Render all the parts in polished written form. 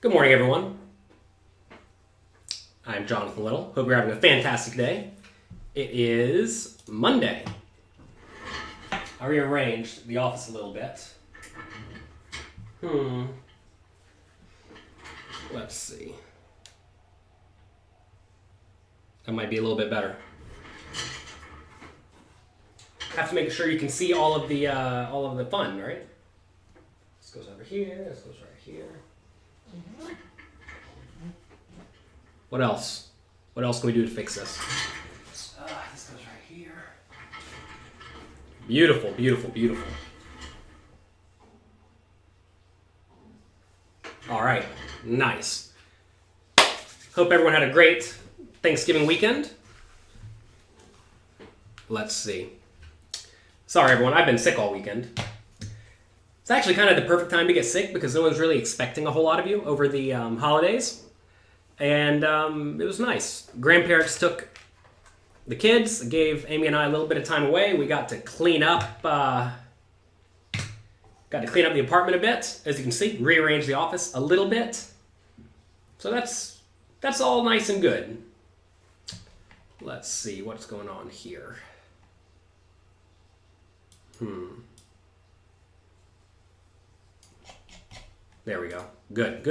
Good morning, everyone. I'm Jonathan Little. Hope you're having a fantastic day. It is Monday. I rearranged the office a little bit. Let's see. That might be a little bit better. Have to make sure you can see all of the fun, right? This goes over here. This goes right here. What else? What else can we do to fix this? This goes right here. Beautiful, beautiful, beautiful. All right, nice. Hope everyone had a great Thanksgiving weekend. Let's see. Sorry, everyone, I've been sick all weekend. It's actually kind of the perfect time to get sick because no one's really expecting a whole lot of you over the holidays. And it was nice. Grandparents took the kids, gave Amy and I a little bit of time away. We got to clean up the apartment a bit, as you can see, rearrange the office a little bit. So that's all nice and good. Let's see what's going on here. There we go. Good.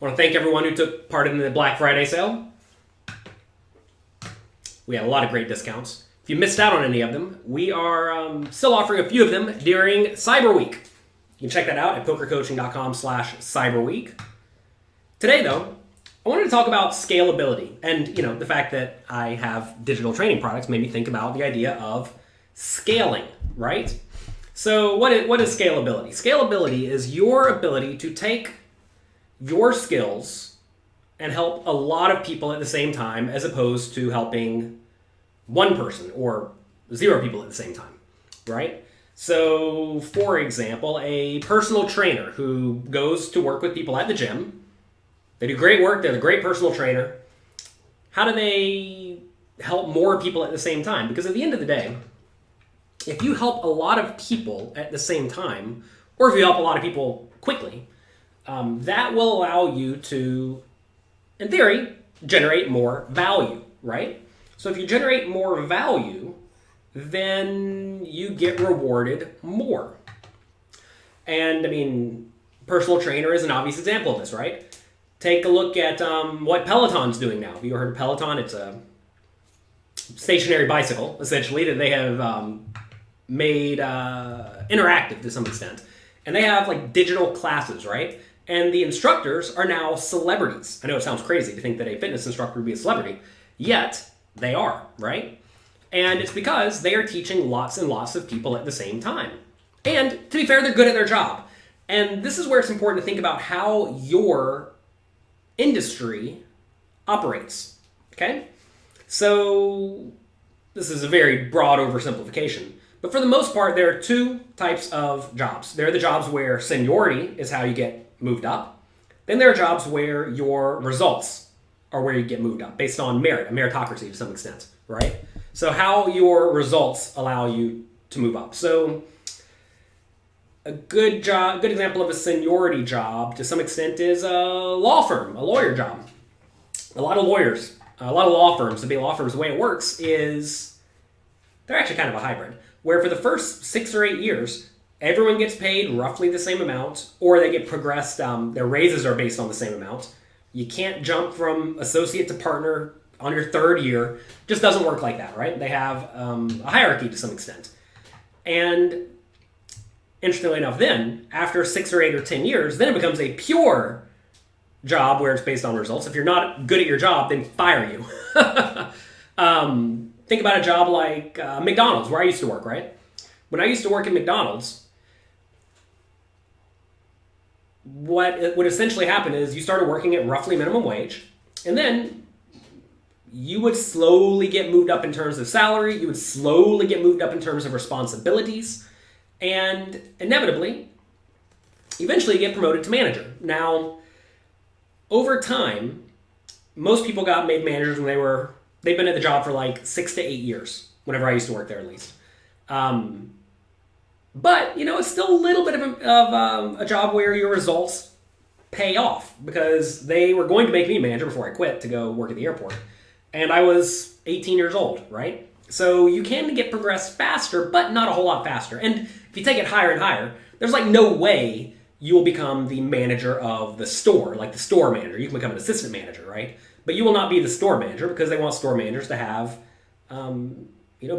I want to thank everyone who took part in the Black Friday sale. We had a lot of great discounts. If you missed out on any of them, we are still offering a few of them during Cyber Week. You can check that out at pokercoaching.com/cyberweek. Today, though, I wanted to talk about scalability. And, the fact that I have digital training products made me think about the idea of scaling, right? So what is scalability? Scalability is your ability to take your skills and help a lot of people at the same time as opposed to helping one person or 0 people at the same time, right? So, for example, a personal trainer who goes to work with people at the gym, they do great work, they're a great personal trainer. How do they help more people at the same time? Because at the end of the day, if you help a lot of people at the same time, or if you help a lot of people quickly, that will allow you to, in theory, generate more value, right? So if you generate more value, then you get rewarded more. And personal trainer is an obvious example of this, right? Take a look at what Peloton's doing now. Have you heard of Peloton? It's a stationary bicycle, essentially, that they have made interactive to some extent. And they have digital classes, right? And the instructors are now celebrities. I know it sounds crazy to think that a fitness instructor would be a celebrity, yet they are, right? And it's because they are teaching lots and lots of people at the same time. And to be fair, they're good at their job. And this is where it's important to think about how your industry operates, okay? So this is a very broad oversimplification. But for the most part, there are 2 types of jobs. There are the jobs where seniority is how you get moved up. Then there are jobs where your results are where you get moved up based on merit, a meritocracy to some extent, right? So how your results allow you to move up. So a good example of a seniority job to some extent is a law firm, a lawyer job. A lot of law firms, to be law firms, the way it works is they're actually kind of a hybrid, where for the first 6 or 8 years, everyone gets paid roughly the same amount, or they get progressed, their raises are based on the same amount. You can't jump from associate to partner on your 3rd year. It just doesn't work like that, right? They have a hierarchy to some extent. And interestingly enough, then, after 6 or 8 or 10 years, then it becomes a pure job where it's based on results. If you're not good at your job, then fire you. Think about a job like McDonald's, where I used to work, right? When I used to work at McDonald's, what would essentially happen is you started working at roughly minimum wage, and then you would slowly get moved up in terms of salary, you would slowly get moved up in terms of responsibilities, and inevitably, eventually you get promoted to manager. Now, over time, most people got made managers when they've been at the job for 6 to 8 years, whenever I used to work there at least. But, it's still a little bit of a job where your results pay off, because they were going to make me manager before I quit to go work at the airport. And I was 18 years old, right? So you can get progressed faster, but not a whole lot faster. And if you take it higher and higher, there's like no way you will become the manager of the store, like the store manager. You can become an assistant manager, right? But you will not be the store manager, because they want store managers to have,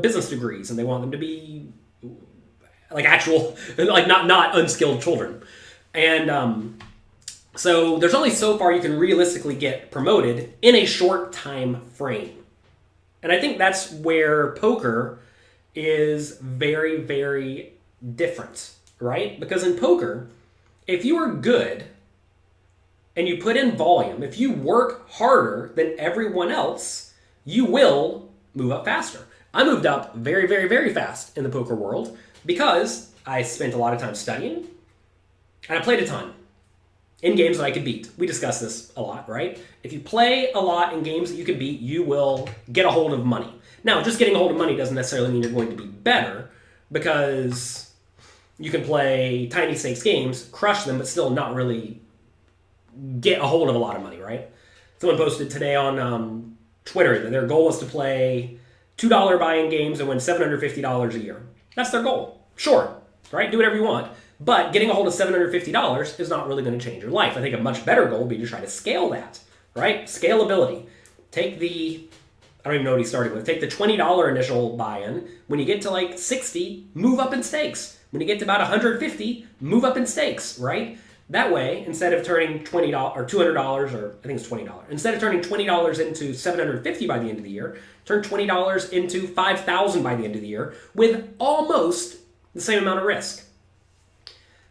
business degrees, and they want them to be like actual, like not unskilled children. And so there's only so far you can realistically get promoted in a short time frame. And I think that's where poker is very, very different, right? Because in poker, if you are good and you put in volume, if you work harder than everyone else, you will move up faster. I moved up very, very, very fast in the poker world because I spent a lot of time studying and I played a ton in games that I could beat. We discussed this a lot, right? If you play a lot in games that you can beat, you will get a hold of money. Now, just getting a hold of money doesn't necessarily mean you're going to be better, because you can play tiny stakes games, crush them, but still not really get a hold of a lot of money, right? Someone posted today on Twitter that their goal was to play $2 buy-in games and win $750 a year. That's their goal. Sure, right? Do whatever you want. But getting a hold of $750 is not really going to change your life. I think a much better goal would be to try to scale that, right? Scalability. I don't even know what he started with. Take the $20 initial buy-in. When you get to like 60, move up in stakes. When you get to about 150, move up in stakes, right? That way, instead of turning $20 or $200, or I think it's $20, instead of turning $20 into $750 by the end of the year, turn $20 into $5,000 by the end of the year with almost the same amount of risk.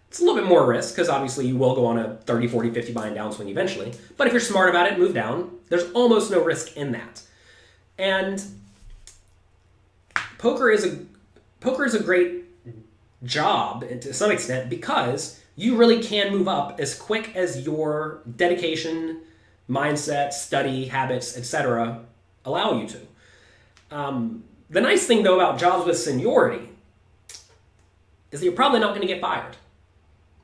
It's a little bit more risk, because obviously you will go on a 30, 40, 50 buy-in downswing eventually. But if you're smart about it, move down. There's almost no risk in that. And poker is a great job to some extent, because you really can move up as quick as your dedication, mindset, study, habits, etc. allow you to. The nice thing, though, about jobs with seniority is that you're probably not going to get fired.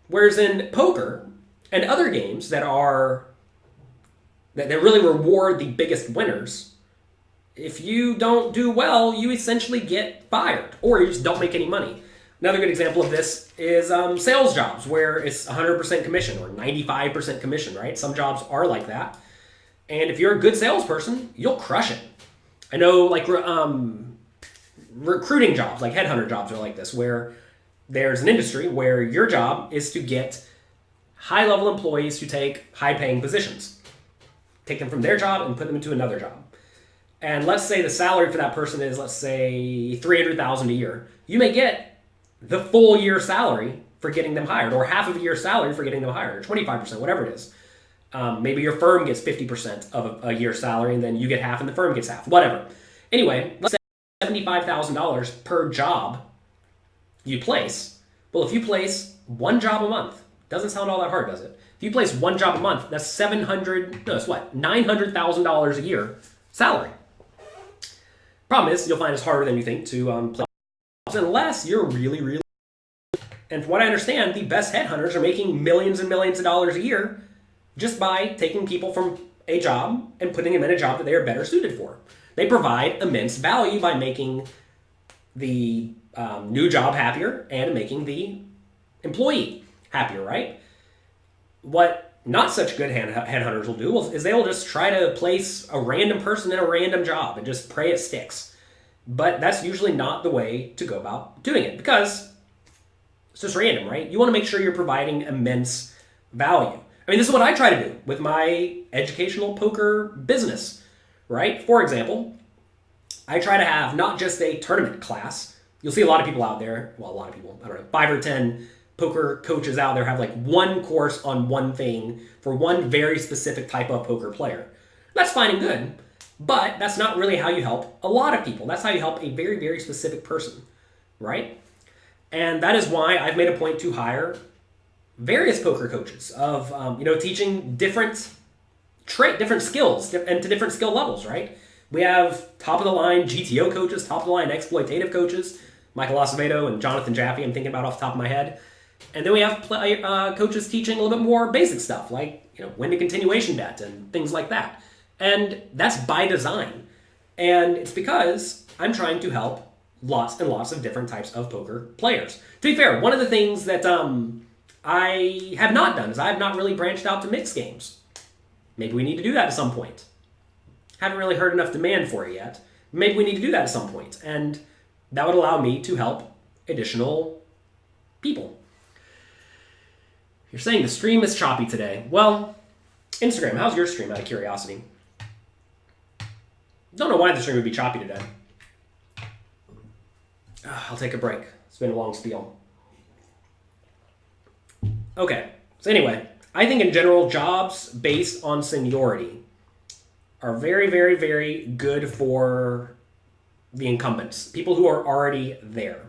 Whereas in poker and other games that really reward the biggest winners, if you don't do well, you essentially get fired, or you just don't make any money. Another good example of this is sales jobs, where it's 100% commission or 95% commission, right? Some jobs are like that. And if you're a good salesperson, you'll crush it. I know like recruiting jobs, like headhunter jobs are like this, where there's an industry where your job is to get high-level employees to take high-paying positions. Take them from their job and put them into another job. And let's say the salary for that person is, let's say, $300,000 a year. You may get the full year salary for getting them hired, or half of a year's salary for getting them hired, or 25%, whatever it is. Maybe your firm gets 50% of a year's salary, and then you get half and the firm gets half, whatever. Anyway, let's say $75,000 per job you place. Well, if you place one job a month, doesn't sound all that hard, does it? If you place one job a month, that's $900,000 a year salary. Problem is, you'll find it's harder than you think to play jobs, unless you're really, really. And from what I understand, the best headhunters are making millions and millions of dollars a year just by taking people from a job and putting them in a job that they are better suited for. They provide immense value by making the new job happier and making the employee happier, right? What not such good headhunters will do is they will just try to place a random person in a random job and just pray it sticks. But that's usually not the way to go about doing it, because it's just random, right? You want to make sure you're providing immense value. I mean, this is what I try to do with my educational poker business, right? For example, I try to have not just a tournament class. You'll see a lot of people out there, well, a lot of people, I don't know, 5 or 10 poker coaches out there have like one course on one thing for one very specific type of poker player. That's fine and good, but that's not really how you help a lot of people. That's how you help a very, very specific person, right? And that is why I've made a point to hire various poker coaches of, teaching different skills and to different skill levels, right? We have top of the line GTO coaches, top of the line exploitative coaches, Michael Acevedo and Jonathan Jaffe, I'm thinking about off the top of my head. And then we have coaches teaching a little bit more basic stuff, like when to continuation bet and things like that. And that's by design. And it's because I'm trying to help lots and lots of different types of poker players. To be fair, one of the things that I have not done is I have not really branched out to mixed games. Maybe we need to do that at some point. Haven't really heard enough demand for it yet. Maybe we need to do that at some point. And that would allow me to help additional people. You're saying the stream is choppy today. Well, Instagram, how's your stream out of curiosity? Don't know why the stream would be choppy today. I'll take a break. It's been a long spiel. Okay, so anyway, I think in general, jobs based on seniority are very, very, very good for the incumbents, people who are already there,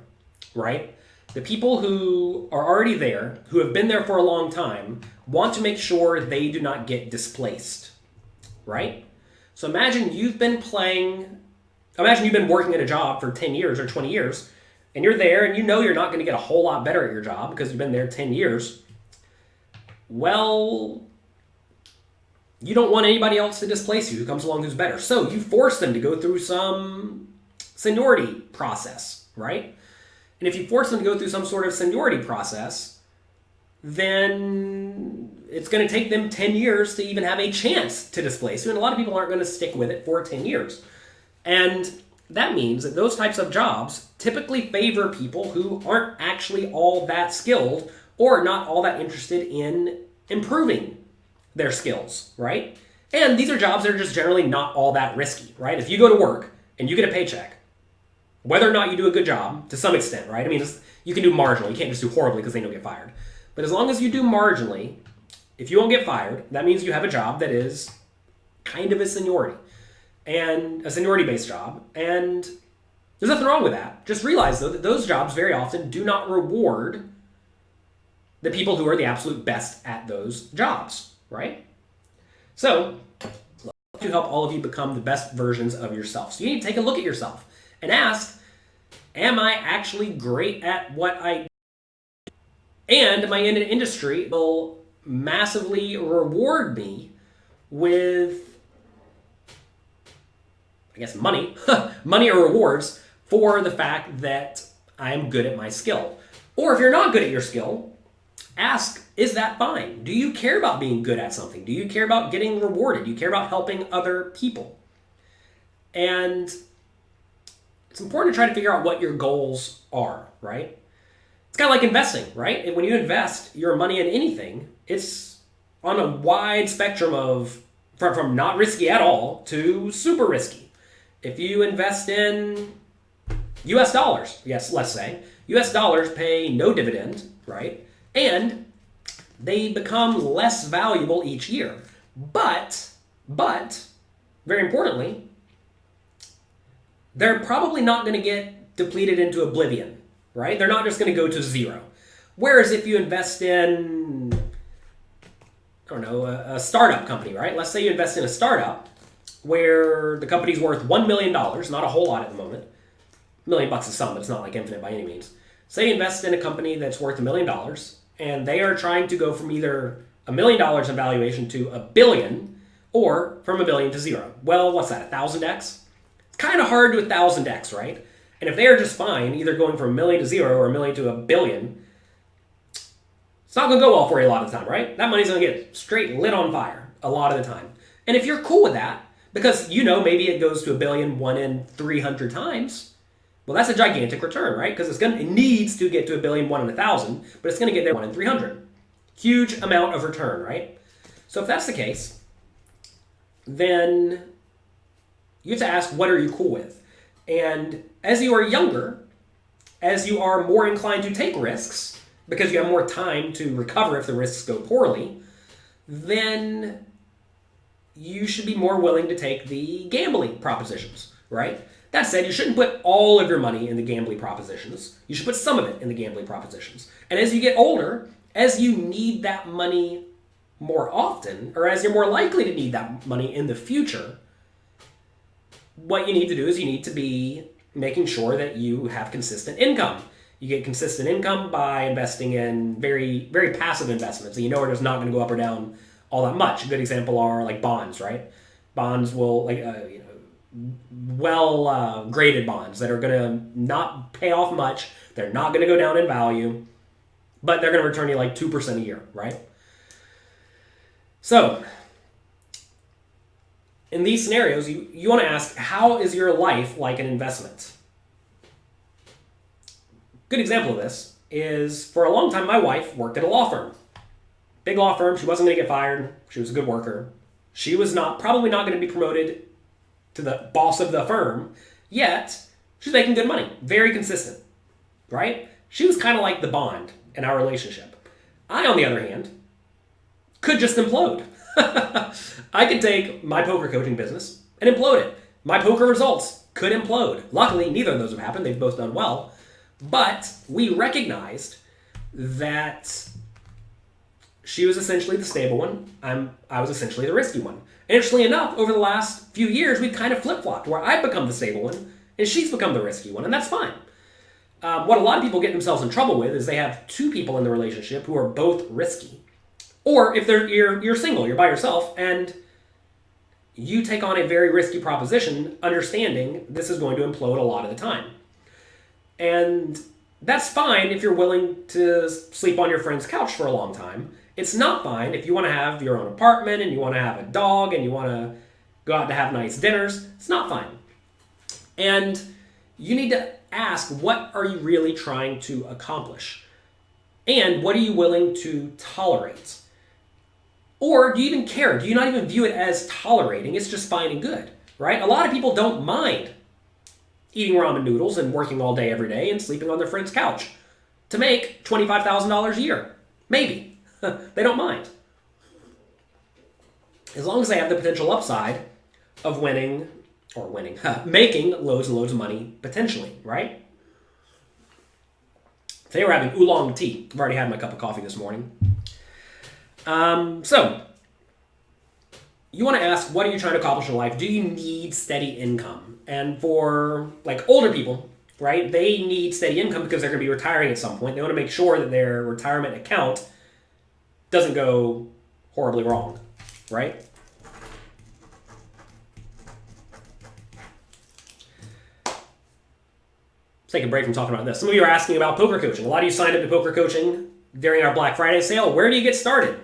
right? The people who are already there, who have been there for a long time, want to make sure they do not get displaced, right? So imagine you've been working at a job for 10 years or 20 years, and you're there and you're not going to get a whole lot better at your job because you've been there 10 years. Well, you don't want anybody else to displace you who comes along who's better. So you force them to go through some seniority process, right? And if you force them to go through some sort of seniority process, then it's going to take them 10 years to even have a chance to displace you. And a lot of people aren't going to stick with it for 10 years. And that means that those types of jobs typically favor people who aren't actually all that skilled or not all that interested in improving their skills, right? And these are jobs that are just generally not all that risky, right? If you go to work and you get a paycheck, whether or not you do a good job, to some extent, right? I mean, you can do marginally. You can't just do horribly because they don't get fired. But as long as you do marginally, if you won't get fired, that means you have a job that is kind of a seniority, and a seniority-based job. And there's nothing wrong with that. Just realize, though, that those jobs very often do not reward the people who are the absolute best at those jobs, right? So, to help all of you become the best versions of yourself. So you need to take a look at yourself and ask, am I actually great at what I do? And am I in an industry that will massively reward me with, I guess, money, money or rewards for the fact that I'm good at my skill? Or if you're not good at your skill, ask, is that fine? Do you care about being good at something? Do you care about getting rewarded? Do you care about helping other people? And it's important to try to figure out what your goals are, right? It's kind of like investing, right? And when you invest your money in anything, it's on a wide spectrum of from not risky at all to super risky. If you invest in US dollars, yes, let's say, US dollars pay no dividend, right? And they become less valuable each year. But, very importantly, they're probably not going to get depleted into oblivion, right? They're not just going to go to zero. Whereas if you invest in, I don't know, a startup company, right? Let's say you invest in a startup where the company's worth $1 million, not a whole lot at the moment. $1 million is some, but it's not like infinite by any means. Say you invest in a company that's worth $1 million, and they are trying to go from either $1 million in valuation to $1 billion, or from $1 billion to zero. Well, what's that, 1,000x? It's kind of hard to 1,000x, right? And if they are just fine, either going from $1 million to zero or $1 million to $1 billion, it's not going to go well for you a lot of the time, right? That money's going to get straight lit on fire a lot of the time. And if you're cool with that, because maybe it goes to $1 billion 1 in 300 times, well, that's a gigantic return, right? Because it needs to get to $1 billion 1 in 1,000, but it's going to get there 1 in 300. Huge amount of return, right? So if that's the case, then you have to ask, what are you cool with? And as you are younger, as you are more inclined to take risks, because you have more time to recover if the risks go poorly, then you should be more willing to take the gambling propositions, right? That said, you shouldn't put all of your money in the gambling propositions. You should put some of it in the gambling propositions. And as you get older, as you need that money more often, or as you're more likely to need that money in the future, what you need to do is you need to be making sure that you have consistent income. You get consistent income by investing in very, very passive investments that you know are just not going to go up or down all that much. A good example are like bonds, right? Bonds will, like, graded bonds that are going to not pay off much. They're not going to go down in value, but they're going to return you like 2% a year, right? So, in these scenarios, you want to ask, how is your life like an investment? Good example of this is, for a long time, my wife worked at a law firm. Big law firm. She wasn't going to get fired. She was a good worker. She was probably not going to be promoted to the boss of the firm, yet she's making good money. Very consistent, right? She was kind of like the bond in our relationship. I, on the other hand, could just implode. I could take my poker coaching business and implode it. My poker results could implode. Luckily, neither of those have happened. They've both done well. But we recognized that she was essentially the stable one. I was essentially the risky one. And interestingly enough, over the last few years, we've kind of flip-flopped, where I've become the stable one and she's become the risky one, and that's fine. What a lot of people get themselves in trouble with is they have two people in the relationship who are both risky. Or if you're single, you're by yourself, and you take on a very risky proposition, understanding this is going to implode a lot of the time. And that's fine if you're willing to sleep on your friend's couch for a long time. It's not fine if you want to have your own apartment and you want to have a dog and you want to go out to have nice dinners. It's not fine. And you need to ask, what are you really trying to accomplish? And what are you willing to tolerate? Or do you even care? Do you not even view it as tolerating? It's just fine and good, right? A lot of people don't mind eating ramen noodles and working all day every day and sleeping on their friend's couch to make $25,000 a year. Maybe. They don't mind. As long as they have the potential upside of making loads and loads of money potentially, right? Today we're having oolong tea. I've already had my cup of coffee this morning. So, you want to ask, what are you trying to accomplish in life? Do you need steady income? And for like older people, right, they need steady income because they're going to be retiring at some point. They want to make sure that their retirement account doesn't go horribly wrong, right? Let's take a break from talking about this. Some of you are asking about poker coaching. A lot of you signed up to poker coaching during our Black Friday sale. Where do you get started?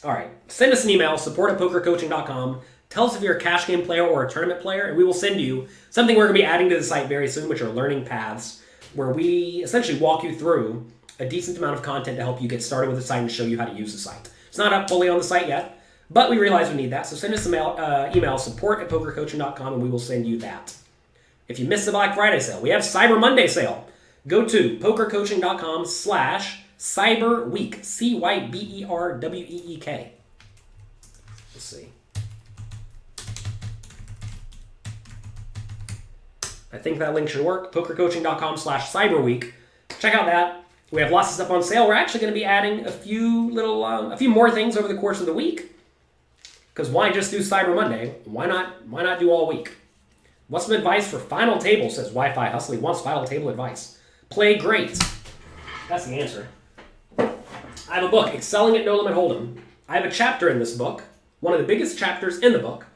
All right, send us an email, support@pokercoaching.com. Tell us if you're a cash game player or a tournament player, and we will send you something we're going to be adding to the site very soon, which are learning paths, where we essentially walk you through a decent amount of content to help you get started with the site and show you how to use the site. It's not up fully on the site yet, but we realize we need that. So send us an email, support@pokercoaching.com, and we will send you that. If you missed the Black Friday sale, we have Cyber Monday sale. Go to pokercoaching.com/cyberweek, CYBERWEEK. Let's see. I think that link should work. pokercoaching.com/cyberweek. Check out that. We have lots of stuff on sale. We're actually going to be adding a few more things over the course of the week. Because why just do Cyber Monday? Why not do all week? What's some advice for final table, says Wi-Fi Hustly. Wants final table advice. Play great. That's the answer. I have a book, Excelling at No Limit Hold'em. I have a chapter in this book. One of the biggest chapters in the book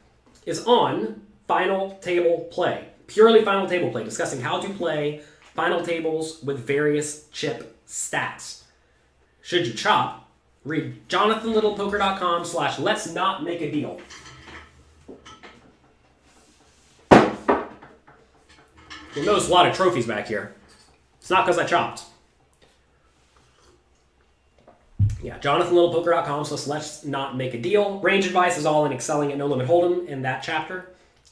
is on final table play. Purely final table play, discussing how to play final tables with various chip stats. Should you chop, read jonathanlittlepoker.com/let's not make a deal. You'll notice a lot of trophies back here. It's not because I chopped. Yeah, jonathanlittlepoker.com/let's not make a deal. Range advice is all in Excelling at No Limit Hold'em in that chapter.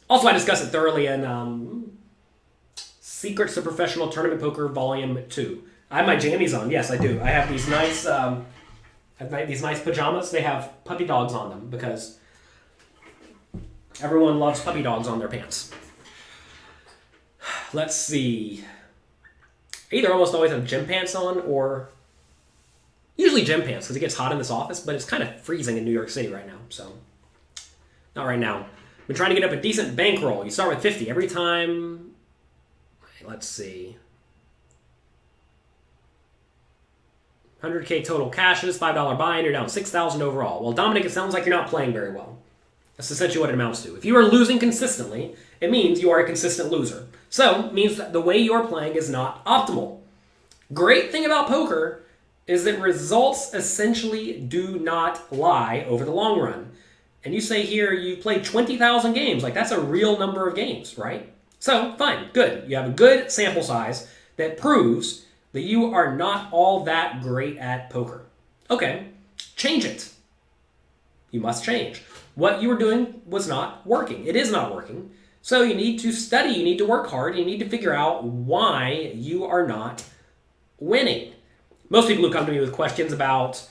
Also, I discuss it thoroughly in Secrets of Professional Tournament Poker Volume 2. I have my jammies on. Yes, I do. I have these nice pajamas. They have puppy dogs on them because everyone loves puppy dogs on their pants. Let's see. I either almost always have gym pants on or usually gym pants because it gets hot in this office, but it's kind of freezing in New York City right now, so not right now. Been trying to get up a decent bankroll. You start with 50. Every time let's see. 100K total cashes, $5 buy-in, you're down 6,000 overall. Well, Dominic, it sounds like you're not playing very well. That's essentially what it amounts to. If you are losing consistently, it means you are a consistent loser. So, it means that the way you are playing is not optimal. Great thing about poker is that results essentially do not lie over the long run. And you say here you played 20,000 games. Like, that's a real number of games, right? So, fine, good. You have a good sample size that proves that you are not all that great at poker. Okay, change it. You must change. What you were doing was not working. It is not working. So you need to study, you need to work hard, you need to figure out why you are not winning. Most people who come to me with questions about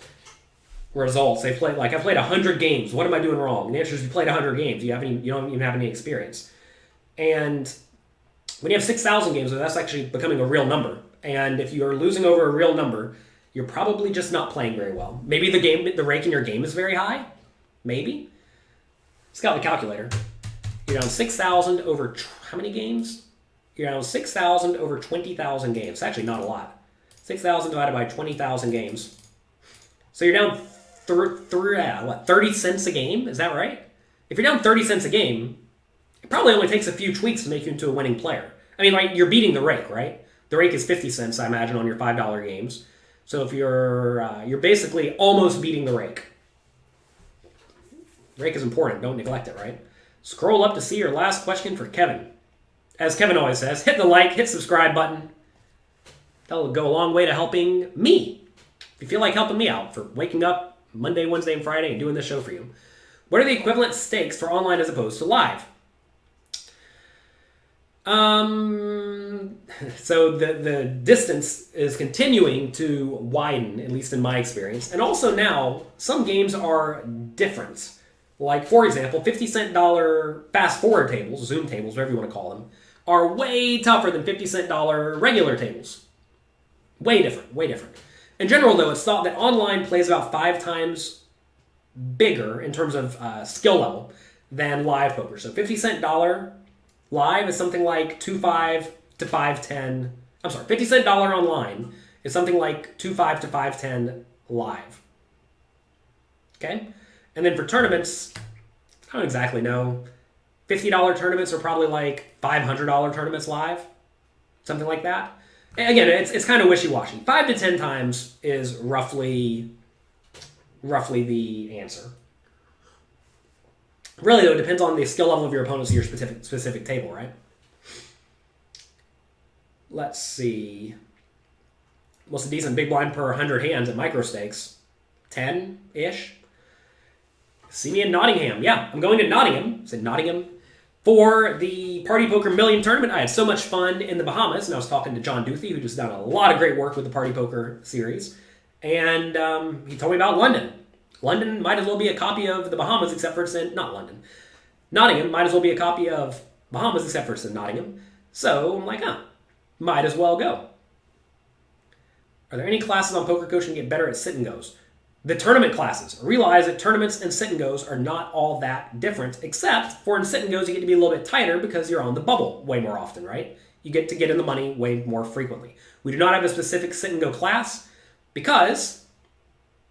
results, they play like, I've played 100 games. What am I doing wrong? And the answer is you played 100 games. You don't even have any experience. And when you have 6,000 games, that's actually becoming a real number. And if you are losing over a real number, you're probably just not playing very well. Maybe the rank in your game is very high. Maybe. Scout the calculator. You're down 6,000 over how many games? You're down 6,000 over 20,000 games. It's actually not a lot. 6,000 divided by 20,000 games. So you're down 30 cents a game? Is that right? If you're down 30 cents a game, it probably only takes a few tweaks to make you into a winning player. I mean, like, you're beating the rake, right? The rake is 50 cents, I imagine, on your $5 games. So if you're basically almost beating the rake. Rake is important. Don't neglect it, right? Scroll up to see your last question for Kevin. As Kevin always says, hit the like, hit subscribe button. That'll go a long way to helping me. If you feel like helping me out for waking up Monday, Wednesday, and Friday and doing this show for you. What are the equivalent stakes for online as opposed to live? So the distance is continuing to widen, at least in my experience. And also now, some games are different. Like, for example, 50-cent dollar fast-forward tables, Zoom tables, whatever you want to call them, are way tougher than 50-cent dollar regular tables. Way different, way different. In general, though, it's thought that online plays about 5 times bigger in terms of skill level than live poker. So 50-cent dollar live is something like 2.5 to 5.10. I'm sorry, 50-cent dollar online is something like 2.5 to 5.10 live. Okay? And then for tournaments, I don't exactly know. $50 tournaments are probably like $500 tournaments live. Something like that. And again, it's kind of wishy-washy. 5 to 10 times is roughly the answer. Really, though, it depends on the skill level of your opponents to your specific table, right? Let's see. What's a decent big blind per 100 hands at micro stakes? 10-ish? See me in Nottingham. Yeah, I'm going to Nottingham. It's in Nottingham. For the Party Poker Million Tournament, I had so much fun in the Bahamas, and I was talking to John Duthie, who just done a lot of great work with the Party Poker series. And he told me about London. London might as well be a copy of the Bahamas, except for it's in... Not London. Nottingham might as well be a copy of Bahamas, except for it's in Nottingham. So I'm like, might as well go. Are there any classes on Poker Coaching to get better at sit-and-goes? The tournament classes. Realize that tournaments and sit-and-goes are not all that different, except for in sit-and-goes you get to be a little bit tighter because you're on the bubble way more often, right? You get to get in the money way more frequently. We do not have a specific sit-and-go class because,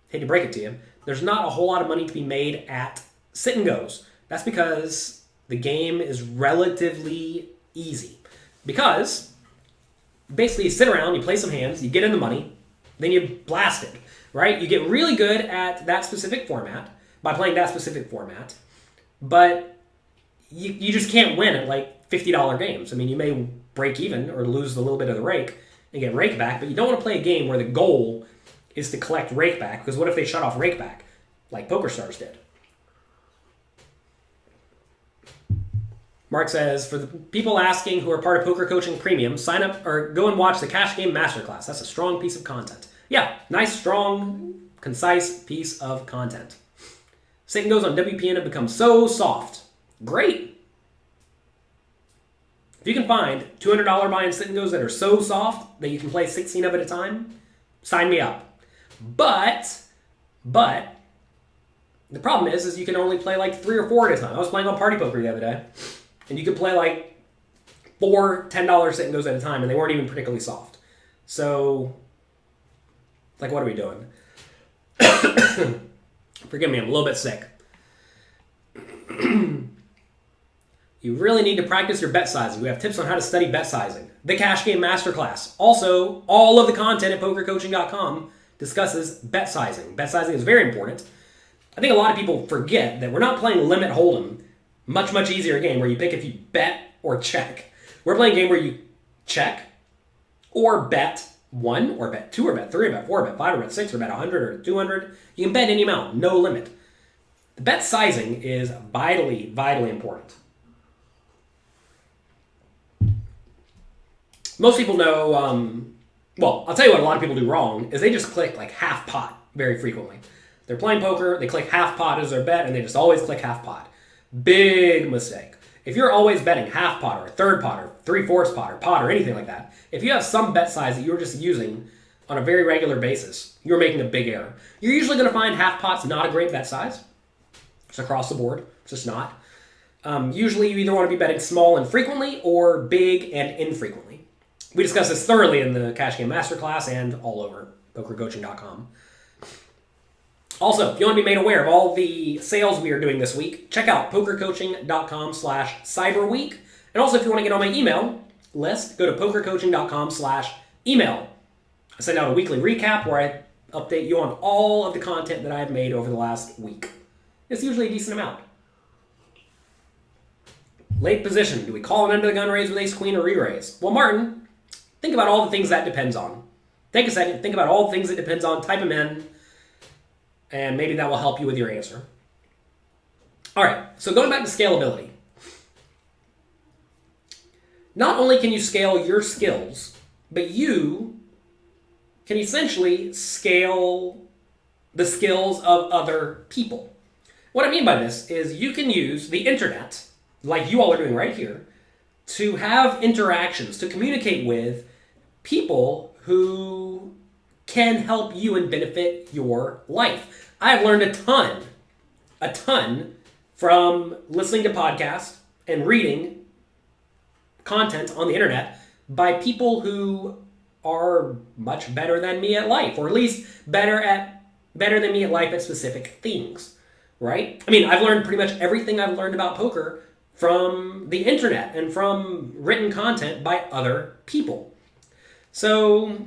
hate to break it to you, there's not a whole lot of money to be made at sit-and-goes. That's because the game is relatively easy. Because basically you sit around, you play some hands, you get in the money, then you blast it. Right? You get really good at that specific format by playing that specific format, but you just can't win at like $50 games. I mean, you may break even or lose a little bit of the rake and get rake back, but you don't want to play a game where the goal is to collect rake back, because what if they shut off rake back like PokerStars did? Mark says, for the people asking who are part of Poker Coaching Premium, sign up or go and watch the Cash Game Masterclass. That's a strong piece of content. Yeah, nice, strong, concise piece of content. Sit-and-goes on WPN have become so soft. Great. If you can find $200 buy-in sit-and-goes that are so soft that you can play 16 of at a time, sign me up. But, the problem is you can only play like 3 or 4 at a time. I was playing on Party Poker the other day, and you could play like 4 $10 sit and goes at a time, and they weren't even particularly soft. So, like, what are we doing? Forgive me, I'm a little bit sick. You really need to practice your bet sizing. We have tips on how to study bet sizing. The Cash Game Masterclass. Also, all of the content at pokercoaching.com discusses bet sizing. Bet sizing is very important. I think a lot of people forget that we're not playing Limit Hold'em, much easier game where you pick if you bet or check. We're playing a game where you check or bet 1 or bet 2 or bet 3 or bet 4 or bet 5 or bet 6 or bet 100 or 200. You can bet any amount, no limit. The bet sizing is vitally important. Most people know, well, I'll tell you what a lot of people do wrong, is they just click like half pot very frequently. They're playing poker, they click half pot as their bet, and they just always click half pot. Big mistake. If you're always betting half pot or a third pot or 3/4 pot or anything like that, if you have some bet size that you're just using on a very regular basis, you're making a big error. You're usually going to find half pot's not a great bet size. It's across the board. It's just not. Usually you either want to be betting small and frequently or big and infrequently. We discuss this thoroughly in the Cash Game Masterclass and all over pokercoaching.com. Also, if you want to be made aware of all the sales we are doing this week, check out pokercoaching.com/cyberweek. And also, if you want to get on my email list, go to pokercoaching.com/email. I send out a weekly recap where I update you on all of the content that I've made over the last week. It's usually a decent amount. Late position. Do we call an under the gun raise with ace queen or re-raise? Well, Martin, think about all the things that depends on. Take a second, think about all the things it depends on, type them in, and maybe that will help you with your answer. All right, so going back to scalability. Not only can you scale your skills, but you can essentially scale the skills of other people. What I mean by this is you can use the internet, like you all are doing right here, to have interactions, to communicate with people who can help you and benefit your life. I have learned a ton from listening to podcasts and reading content on the internet by people who are much better than me at life, or at least better than me at life at specific things, right? I mean, I've learned pretty much everything I've learned about poker from the internet and from written content by other people. So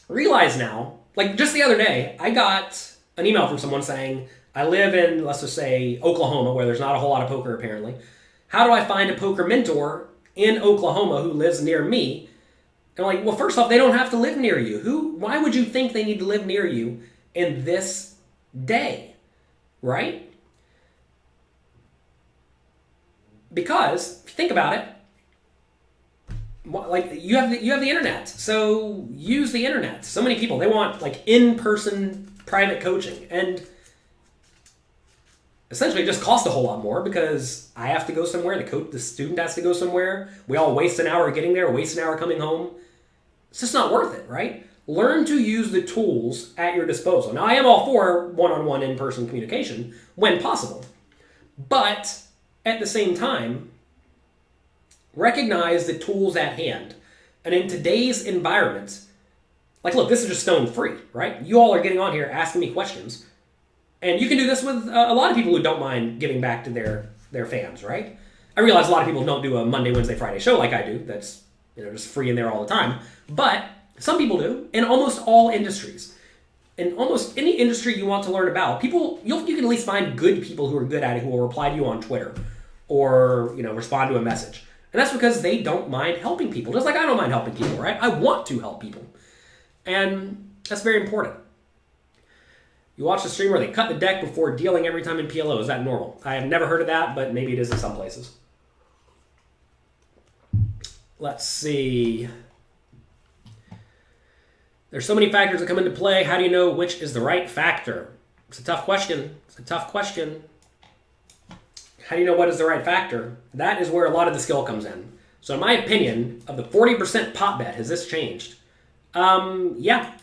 realize now, like just the other day, I got an email from someone saying, I live in, let's just say, Oklahoma, where there's not a whole lot of poker apparently. How do I find a poker mentor in Oklahoma who lives near me? And I'm like, well, first off, they don't have to live near you. Why would you think they need to live near you in this day, right? Because, if you think about it, like you have the internet, so use the internet. So many people, they want like in-person private coaching, and essentially it just costs a whole lot more because I have to go somewhere, the student has to go somewhere, we all waste an hour getting there, waste an hour coming home. It's just not worth it, right? Learn to use the tools at your disposal. Now, I am all for one-on-one in-person communication when possible, but at the same time, recognize the tools at hand. And in today's environment, like, look, this is just stone free, right? You all are getting on here asking me questions. And you can do this with a lot of people who don't mind giving back to their fans, right? I realize a lot of people don't do a Monday, Wednesday, Friday show like I do. That's just free in there all the time. But some people do in almost all industries. In almost any industry you want to learn about, you can at least find good people who are good at it who will reply to you on Twitter or respond to a message. And that's because they don't mind helping people. Just like I don't mind helping people, right? I want to help people. And that's very important. You watch the stream where they cut the deck before dealing every time in PLO. Is that normal? I have never heard of that, but maybe it is in some places. Let's see. There's so many factors that come into play. How do you know which is the right factor? It's a tough question. How do you know what is the right factor? That is where a lot of the skill comes in. So in my opinion, of the 40% pot bet, has this changed? Yeah.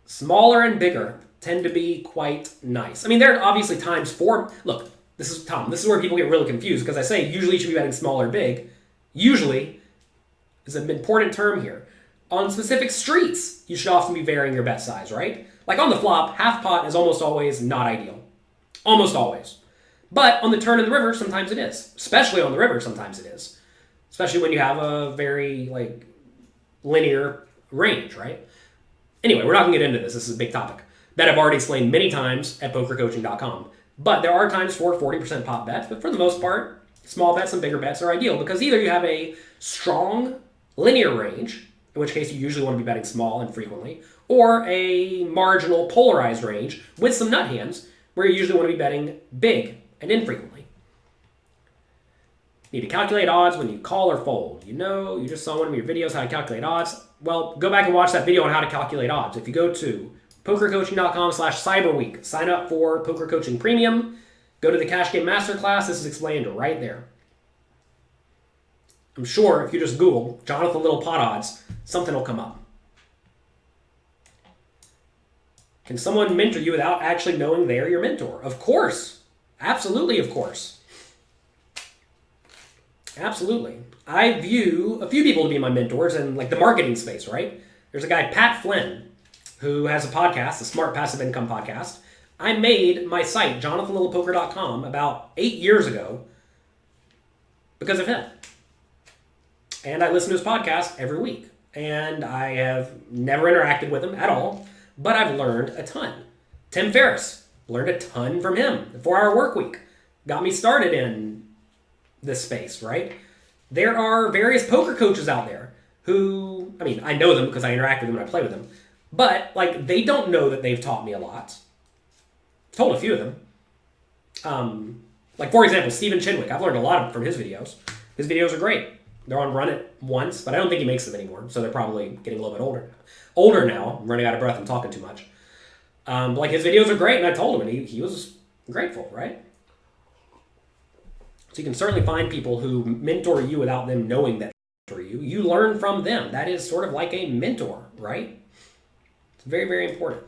Smaller and bigger tend to be quite nice. I mean, there are obviously times for... Look, this is where people get really confused, because I say usually you should be betting small or big. Usually, is an important term here. On specific streets, you should often be varying your bet size, right? Like on the flop, half pot is almost always not ideal. Almost always. But on the turn in the river, sometimes it is. Especially on the river, sometimes it is. Especially when you have a very linear range, right? Anyway, we're not going to get into this. This is a big topic that I've already explained many times at pokercoaching.com. But there are times for 40% pot bets, but for the most part, small bets and bigger bets are ideal because either you have a strong linear range, in which case you usually want to be betting small and frequently, or a marginal polarized range with some nut hands where you usually want to be betting big and infrequently. Need to calculate odds when you call or fold. You just saw one of your videos how to calculate odds. Well, go back and watch that video on how to calculate odds. If you go to pokercoaching.com/cyberweek, sign up for Poker Coaching Premium, go to the Cash Game Masterclass, this is explained right there. I'm sure if you just Google Jonathan Little pot odds, something will come up. Can someone mentor you without actually knowing they're your mentor? Of course. Absolutely, of course. Absolutely. I view a few people to be my mentors in the marketing space, right? There's a guy, Pat Flynn, who has a podcast, the Smart Passive Income Podcast. I made my site, jonathanlittlepoker.com, about 8 years ago because of him. And I listen to his podcast every week. And I have never interacted with him at all, but I've learned a ton. Tim Ferriss, learned a ton from him. The 4-Hour Workweek got me started in this space, right? There are various poker coaches out there who, I know them because I interact with them and I play with them, but they don't know that they've taught me a lot. I've told a few of them. For example, Stephen Chidwick. I've learned a lot from his videos. His videos are great. They're on Run It Once, but I don't think he makes them anymore, so they're probably getting a little bit older now. I'm running out of breath. I'm talking too much. But his videos are great, and I told him, and he was grateful, right? So you can certainly find people who mentor you without them knowing that they mentor you. You learn from them. That is sort of like a mentor, right? It's very, very important.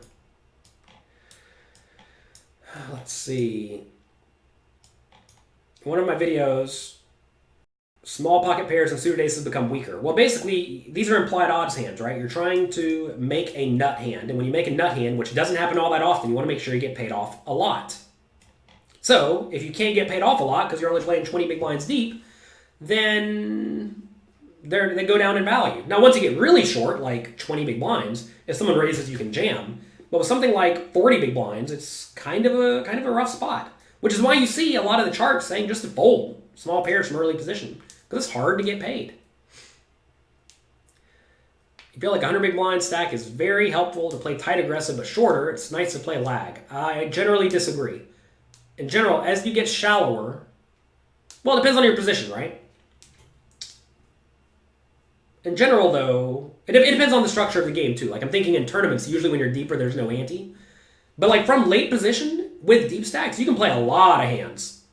Let's see. One of my videos, small pocket pairs and suited aces become weaker. Well, basically, these are implied odds hands, right? You're trying to make a nut hand, and when you make a nut hand, which doesn't happen all that often, you want to make sure you get paid off a lot. So, if you can't get paid off a lot because you're only playing 20 big blinds deep, then they go down in value. Now, once you get really short, like 20 big blinds, if someone raises, you can jam. But with something like 40 big blinds, it's kind of a rough spot, which is why you see a lot of the charts saying just to fold small pairs from early position, because it's hard to get paid. You feel like a 100 big blind stack is very helpful to play tight aggressive, but shorter, it's nice to play lag. I generally disagree. In general, as you get shallower, well, it depends on your position, right? In general, though, it depends on the structure of the game, too. I'm thinking in tournaments, usually when you're deeper, there's no ante. But from late position, with deep stacks, you can play a lot of hands,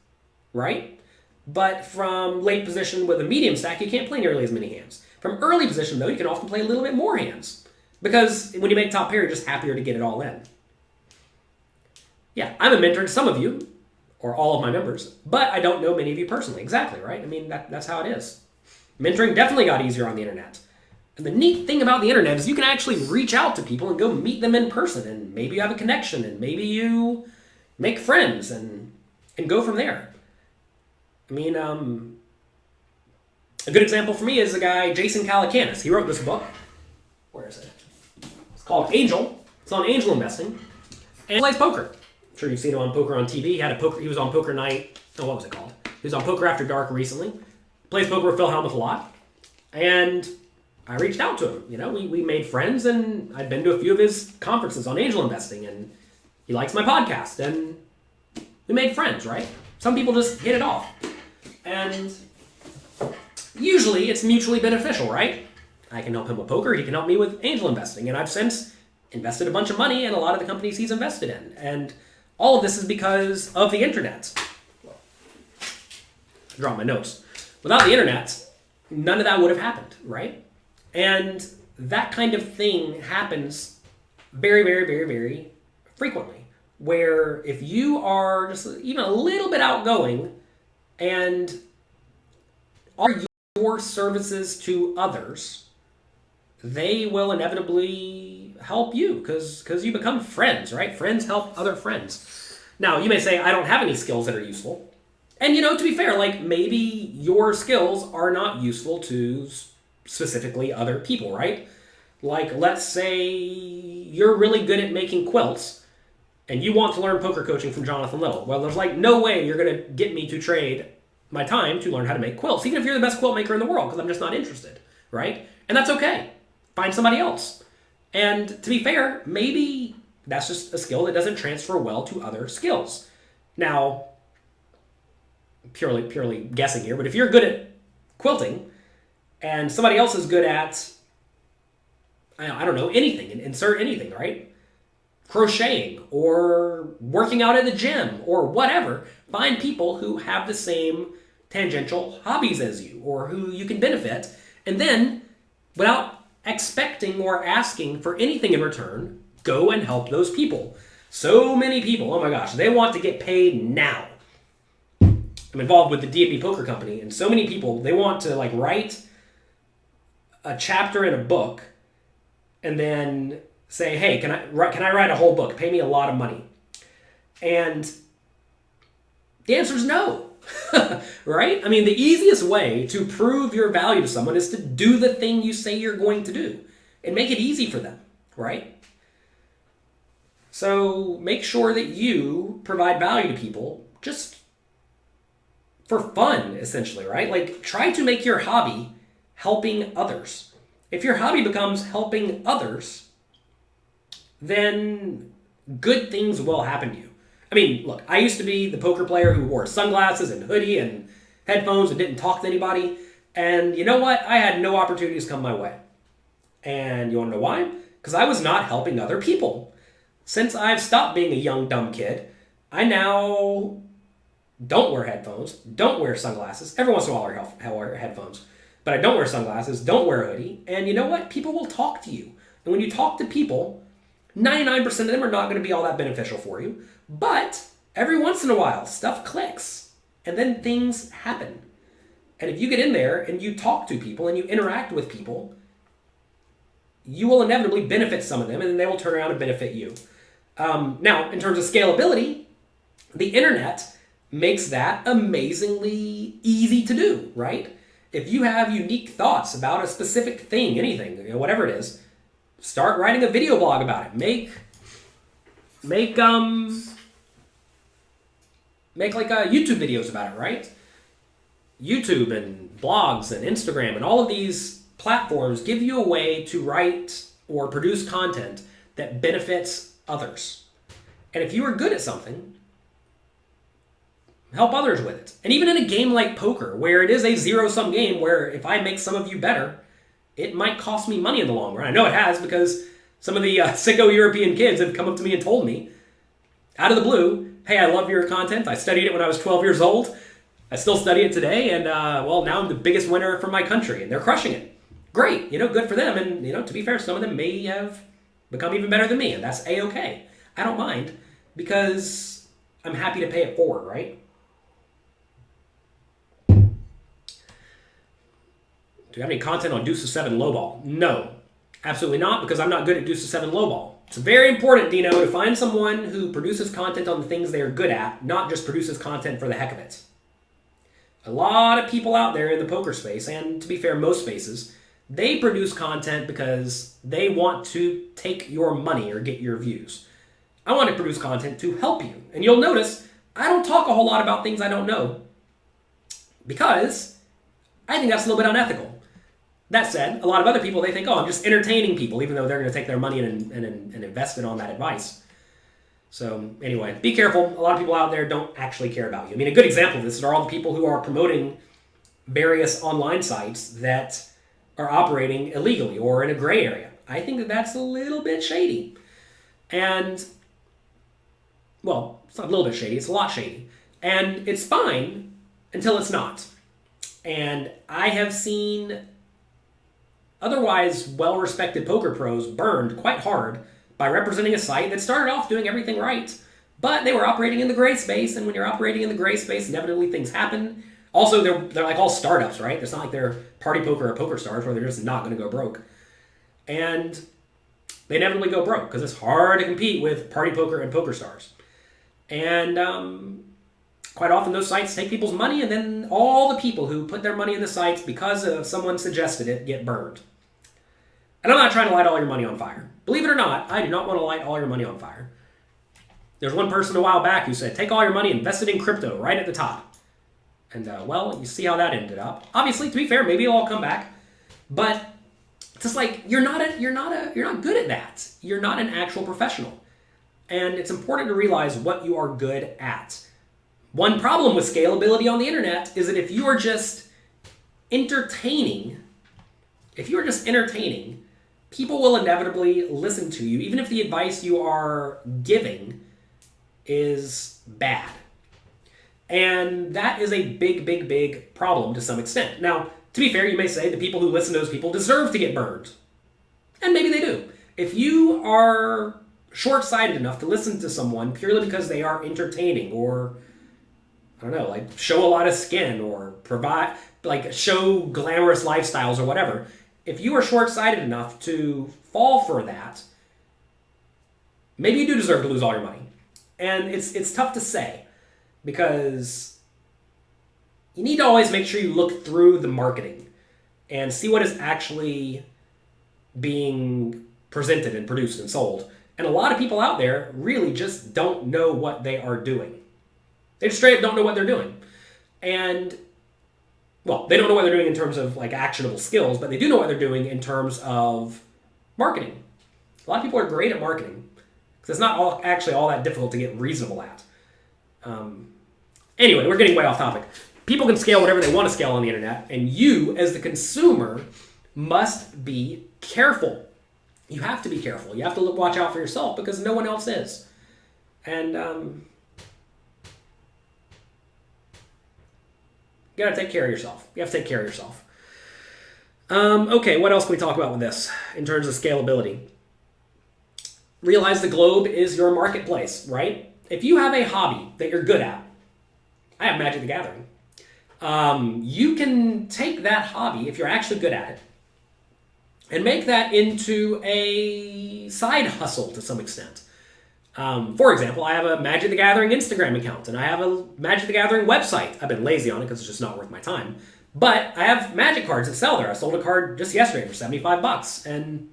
right? But from late position with a medium stack, you can't play nearly as many hands. From early position, though, you can often play a little bit more hands. Because when you make top pair, you're just happier to get it all in. Yeah, I'm a mentor to some of you, or all of my members, but I don't know many of you personally. Exactly, right? That's how it is. Mentoring definitely got easier on the internet. And the neat thing about the internet is you can actually reach out to people and go meet them in person, and maybe you have a connection, and maybe you make friends, and go from there. A good example for me is the guy Jason Calacanis. He wrote this book. Where is it? It's called Angel. It's on angel investing. And he plays poker. I'm sure you've seen him on Poker on TV. He was on Poker Night. Oh, what was it called? He was on Poker After Dark recently. Plays poker with Phil Hellmuth a lot. And I reached out to him. We made friends, and I'd been to a few of his conferences on angel investing, and he likes my podcast, and we made friends, right? Some people just hit it off. And usually it's mutually beneficial, right? I can help him with poker, he can help me with angel investing, and I've since invested a bunch of money in a lot of the companies he's invested in. And all of this is because of the internet. I draw my notes. Without the internet, none of that would have happened, right? And that kind of thing happens very, very, very, very frequently, where if you are just even a little bit outgoing and are your your services to others, they will inevitably help you because you become friends, right? Friends help other friends. Now, you may say, I don't have any skills that are useful. And, to be fair, like, maybe your skills are not useful to specifically other people, right? Like, let's say you're really good at making quilts, and you want to learn poker coaching from Jonathan Little. Well, there's like no way you're going to get me to trade my time to learn how to make quilts, even if you're the best quilt maker in the world, because I'm just not interested, right? And that's okay. Find somebody else. And to be fair, maybe that's just a skill that doesn't transfer well to other skills. Now, purely guessing here, but if you're good at quilting and somebody else is good at, I don't know, anything, insert anything, right? Crocheting or working out at the gym or whatever, find people who have the same tangential hobbies as you or who you can benefit, and then without expecting or asking for anything in return, go and help those people. So many people, oh my gosh, they want to get paid now. I'm involved with the D&D Poker Company, and so many people, they want to like write a chapter in a book and then say, hey, can I write a whole book? Pay me a lot of money. And the answer is no, right? I mean, the easiest way to prove your value to someone is to do the thing you say you're going to do and make it easy for them, right? So make sure that you provide value to people just for fun, essentially, right? Like, try to make your hobby helping others. If your hobby becomes helping others, then good things will happen to you. I mean, look, I used to be the poker player who wore sunglasses and hoodie and headphones and didn't talk to anybody. And you know what? I had no opportunities come my way. And you want to know why? Because I was not helping other people. Since I've stopped being a young, dumb kid, I now don't wear headphones, don't wear sunglasses. Every once in a while I wear headphones. But I don't wear sunglasses, don't wear a hoodie. And you know what? People will talk to you. And when you talk to people, 99% of them are not going to be all that beneficial for you. But every once in a while, stuff clicks. And then things happen. And if you get in there and you talk to people and you interact with people, you will inevitably benefit some of them, and then they will turn around and benefit you. Now, in terms of scalability, the internet makes that amazingly easy to do, right? If you have unique thoughts about a specific thing, anything, whatever it is, start writing a video blog about it. Make like YouTube videos about it, right? YouTube and blogs and Instagram and all of these platforms give you a way to write or produce content that benefits others. And if you are good at something, help others with it. And even in a game like poker, where it is a zero-sum game, where if I make some of you better, it might cost me money in the long run. I know it has, because some of the sicko European kids have come up to me and told me, out of the blue, hey, I love your content. I studied it when I was 12 years old. I still study it today, and well, now I'm the biggest winner from my country, and they're crushing it. Great, good for them, and to be fair, some of them may have become even better than me, and that's A-okay. I don't mind, because I'm happy to pay it forward, right? Do you have any content on Deuce of 7 lowball? No, absolutely not, because I'm not good at Deuce of 7 lowball. It's very important, Dino, to find someone who produces content on the things they are good at, not just produces content for the heck of it. A lot of people out there in the poker space, and to be fair, most spaces, they produce content because they want to take your money or get your views. I want to produce content to help you. And you'll notice I don't talk a whole lot about things I don't know, because I think that's a little bit unethical. That said, a lot of other people, they think, oh, I'm just entertaining people, even though they're going to take their money and invest it on that advice. So anyway, be careful. A lot of people out there don't actually care about you. I mean, a good example of this are all the people who are promoting various online sites that are operating illegally or in a gray area. I think that that's a little bit shady. And, well, it's not a little bit shady, it's a lot shady. And it's fine until it's not. And I have seen otherwise well-respected poker pros burned quite hard by representing a site that started off doing everything right, but they were operating in the gray space, and when you're operating in the gray space, inevitably things happen. Also, they're like all startups, right? It's not like they're Party Poker or Poker Stars where they're just not going to go broke. And they inevitably go broke because it's hard to compete with Party Poker and Poker Stars. And quite often those sites take people's money, and then all the people who put their money in the sites because someone suggested it get burned. And I'm not trying to light all your money on fire. Believe it or not, I do not want to light all your money on fire. There's one person a while back who said, take all your money, invest it in crypto right at the top. And well, you see how that ended up. Obviously, to be fair, maybe it'll all come back. But it's just like you're not good at that. You're not an actual professional. And it's important to realize what you are good at. One problem with scalability on the internet is that if you are just entertaining, people will inevitably listen to you, even if the advice you are giving is bad. And that is a big, big, big problem to some extent. Now, to be fair, you may say the people who listen to those people deserve to get burned. And maybe they do. If you are short-sighted enough to listen to someone purely because they are entertaining or, I don't know, like show a lot of skin or provide, like show glamorous lifestyles or whatever, if you are short-sighted enough to fall for that, maybe you do deserve to lose all your money. And it's tough to say because you need to always make sure you look through the marketing and see what is actually being presented and produced and sold. And a lot of people out there really just don't know what they are doing. They just straight up don't know what they're doing. And, well, they don't know what they're doing in terms of like actionable skills, but they do know what they're doing in terms of marketing. A lot of people are great at marketing because it's not actually all that difficult to get reasonable at. Anyway, we're getting way off topic. People can scale whatever they want to scale on the internet, and you, as the consumer, must be careful. You have to be careful. You have to watch out for yourself because no one else is. And you got to take care of yourself. You have to take care of yourself. Okay, what else can we talk about with this in terms of scalability? Realize the globe is your marketplace, right? If you have a hobby that you're good at, I have Magic the Gathering. You can take that hobby, if you're actually good at it, and make that into a side hustle to some extent. For example, I have a Magic the Gathering Instagram account, and I have a Magic the Gathering website. I've been lazy on it because it's just not worth my time. But I have Magic cards that sell there. I sold a card just yesterday for $75, and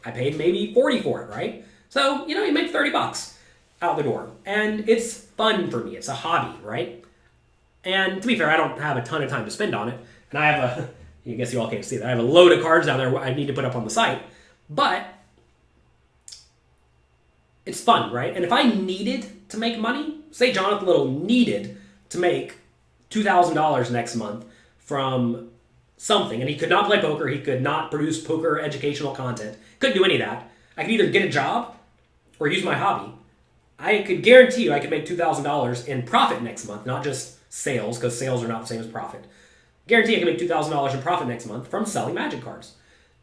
I paid maybe $40 for it, right? So, you make $30 out the door. And it's fun for me. It's a hobby, right? And to be fair, I don't have a ton of time to spend on it. And I have I guess you all can't see that. I have a load of cards down there I need to put up on the site. But it's fun, right? And if I needed to make money, say Jonathan Little needed to make $2,000 next month from something, and he could not play poker, he could not produce poker educational content, couldn't do any of that. I could either get a job or use my hobby. I could guarantee you I could make $2,000 in profit next month, not just sales, because sales are not the same as profit. Guarantee I can make $2,000 in profit next month from selling Magic cards.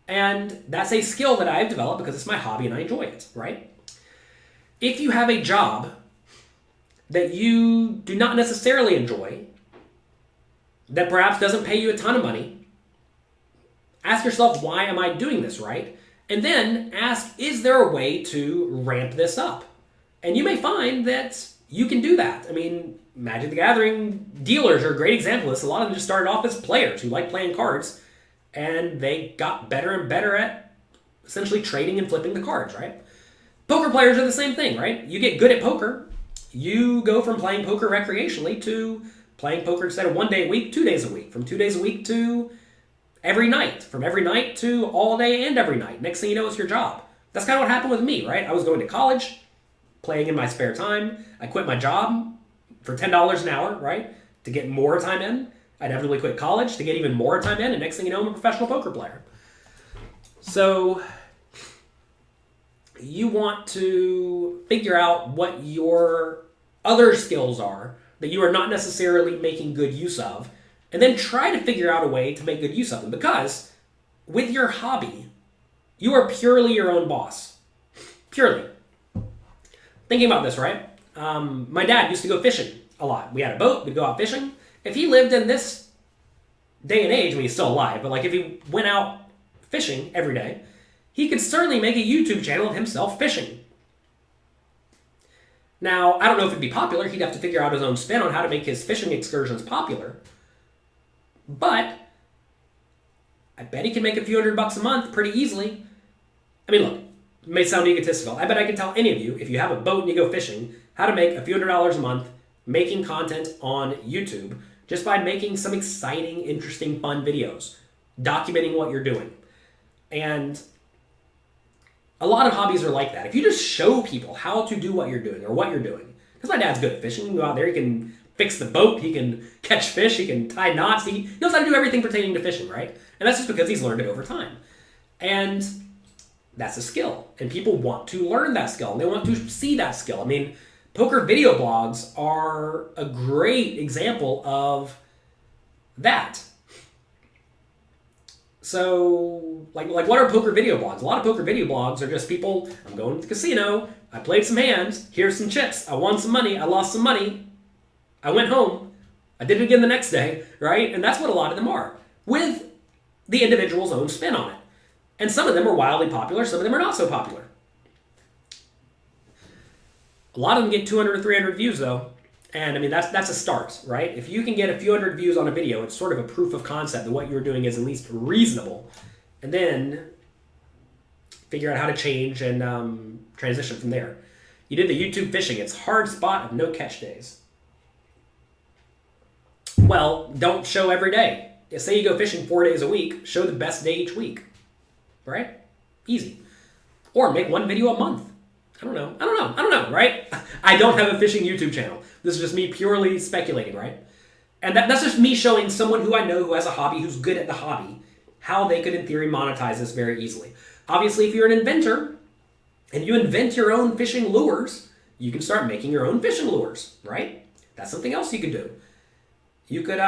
And that's a skill that I've developed because it's my hobby and I enjoy it, right? If you have a job that you do not necessarily enjoy, that perhaps doesn't pay you a ton of money, ask yourself, why am I doing this, right? And then ask, is there a way to ramp this up? And you may find that you can do that. I mean, Magic the Gathering dealers are a great example of this. A lot of them just started off as players who like playing cards, and they got better and better at essentially trading and flipping the cards, right? Poker players are the same thing, right? You get good at poker, you go from playing poker recreationally to playing poker instead of 1 day a week, 2 days a week, from 2 days a week to every night, from every night to all day and every night. Next thing you know, it's your job. That's kind of what happened with me, right? I was going to college, playing in my spare time. I quit my job for $10 an hour, right? To get more time in. I inevitably quit college to get even more time in, and next thing you know, I'm a professional poker player. So you want to figure out what your other skills are that you are not necessarily making good use of, and then try to figure out a way to make good use of them. Because with your hobby, you are purely your own boss. Purely. Thinking about this, right? My dad used to go fishing a lot. We had a boat, we'd go out fishing, If he lived in this day and age, I mean, he's still alive, but like if he went out fishing every day, he could certainly make a YouTube channel of himself fishing. Now, I don't know if it'd be popular. He'd have to figure out his own spin on how to make his fishing excursions popular. But I bet he can make a few $100 a month pretty easily. I mean, look, it may sound egotistical. I bet I can tell any of you, if you have a boat and you go fishing, how to make a few $100 a month making content on YouTube just by making some exciting, interesting, fun videos, documenting what you're doing. And a lot of hobbies are like that. If you just show people how to do what you're doing or what you're doing, because my dad's good at fishing. You can go out there, he can fix the boat, he can catch fish, he can tie knots, he knows how to do everything pertaining to fishing, right? And that's just because he's learned it over time. And that's a skill. And people want to learn that skill, and they want to see that skill. I mean, poker video blogs are a great example of that. So, like what are poker video blogs? A lot of poker video blogs are just people, I'm going to the casino, I played some hands, here's some chips, I won some money, I lost some money, I went home, I did it again the next day, right? And that's what a lot of them are, with the individual's own spin on it. And some of them are wildly popular, some of them are not so popular. A lot of them get 200 or 300 views though. And I mean, that's a start, right? If you can get a few hundred views on a video, it's sort of a proof of concept that what you're doing is at least reasonable. And then figure out how to change and transition from there. You did the YouTube fishing. It's hard spot of no catch days. Well, don't show every day. Say you go fishing 4 days a week, show the best day each week, right? Easy. Or make one video a month. I don't know, right? I don't have a fishing YouTube channel. This is just me purely speculating, right? And that's just me showing someone who I know who has a hobby, who's good at the hobby, how they could, in theory, monetize this very easily. Obviously, if you're an inventor and you invent your own fishing lures, you can start making your own fishing lures, right? That's something else you could do. You could,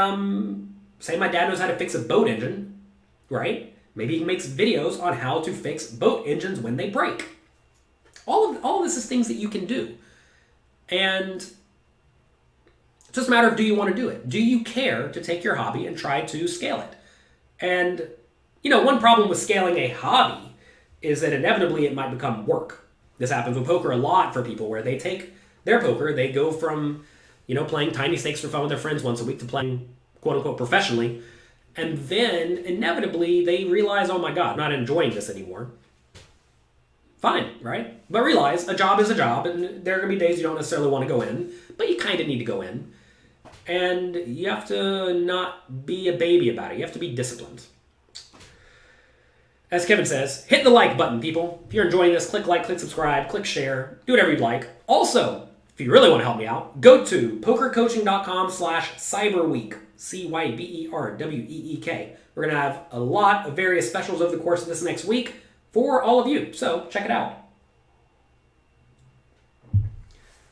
say my dad knows how to fix a boat engine, right? Maybe he makes videos on how to fix boat engines when they break. All of this is things that you can do. And it's just a matter of, do you want to do it? Do you care to take your hobby and try to scale it? And, one problem with scaling a hobby is that inevitably it might become work. This happens with poker a lot for people, where they take their poker, they go from, playing tiny stakes for fun with their friends once a week to playing, quote unquote, professionally. And then inevitably they realize, oh my God, I'm not enjoying this anymore. Fine, right? But realize a job is a job, and there are going to be days you don't necessarily want to go in, but you kind of need to go in. And you have to not be a baby about it. You have to be disciplined. As Kevin says, hit the like button, people. If you're enjoying this, click like, click subscribe, click share, do whatever you'd like. Also, if you really want to help me out, go to pokercoaching.com/cyberweek, CYBERWEEK. We're going to have a lot of various specials over the course of this next week for all of you, so check it out. Do